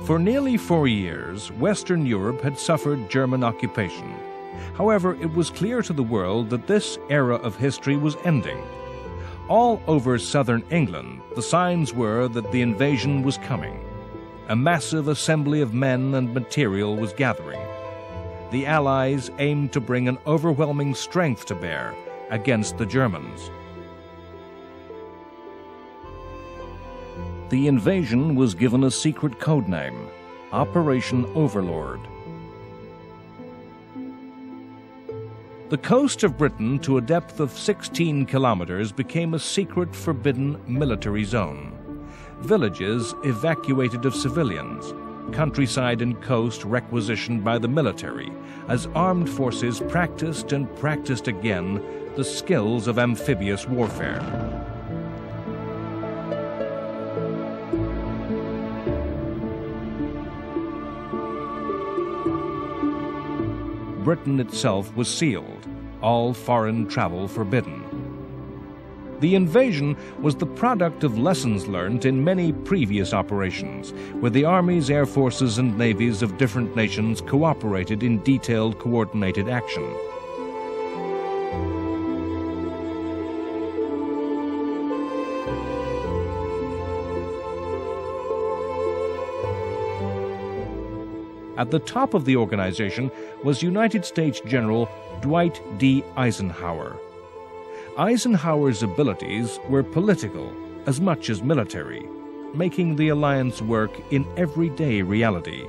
For nearly 4 years, Western Europe had suffered German occupation. However, it was clear to the world that this era of history was ending. All over southern England, the signs were that the invasion was coming. A massive assembly of men and material was gathering. The Allies aimed to bring an overwhelming strength to bear against the Germans. The invasion was given a secret codename, Operation Overlord. The coast of Britain, to a depth of 16 kilometers, became a secret forbidden military zone. Villages evacuated of civilians, countryside and coast requisitioned by the military, as armed forces practiced and practiced again the skills of amphibious warfare. Britain itself was sealed, all foreign travel forbidden. The invasion was the product of lessons learned in many previous operations, where the armies, air forces, and navies of different nations cooperated in detailed, coordinated action. At the top of the organization was United States General Dwight D. Eisenhower. Eisenhower's abilities were political as much as military, making the alliance work in everyday reality.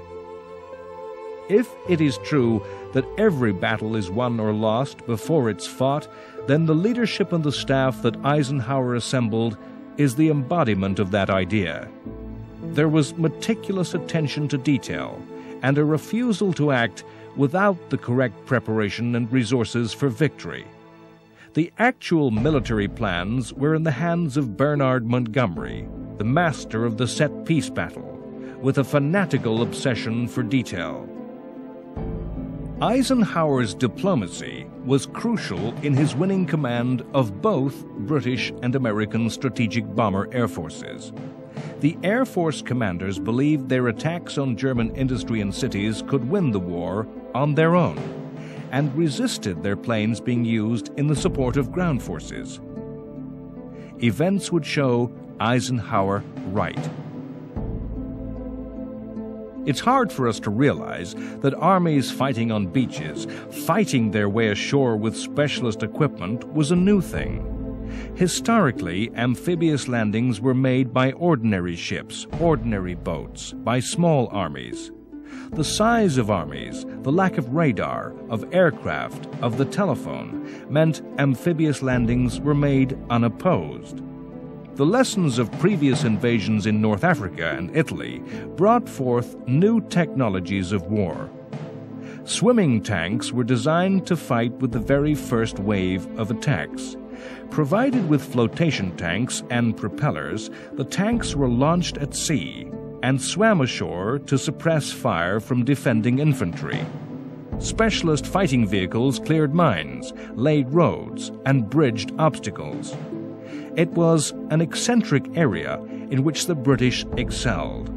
If it is true that every battle is won or lost before it's fought, then the leadership and the staff that Eisenhower assembled is the embodiment of that idea. There was meticulous attention to detail and a refusal to act without the correct preparation and resources for victory. The actual military plans were in the hands of Bernard Montgomery, the master of the set-piece battle, with a fanatical obsession for detail. Eisenhower's diplomacy was crucial in his winning command of both British and American strategic bomber air forces. The Air Force commanders believed their attacks on German industry and cities could win the war on their own, and resisted their planes being used in the support of ground forces. Events would show Eisenhower right. It's hard for us to realize that armies fighting on beaches, fighting their way ashore with specialist equipment, was a new thing. Historically, amphibious landings were made by ordinary ships, ordinary boats, by small armies. The size of armies, the lack of radar, of aircraft, of the telephone, meant amphibious landings were made unopposed. The lessons of previous invasions in North Africa and Italy brought forth new technologies of war. Swimming tanks were designed to fight with the very first wave of attacks. Provided with flotation tanks and propellers, the tanks were launched at sea and swam ashore to suppress fire from defending infantry. Specialist fighting vehicles cleared mines, laid roads, and bridged obstacles. It was an eccentric area in which the British excelled.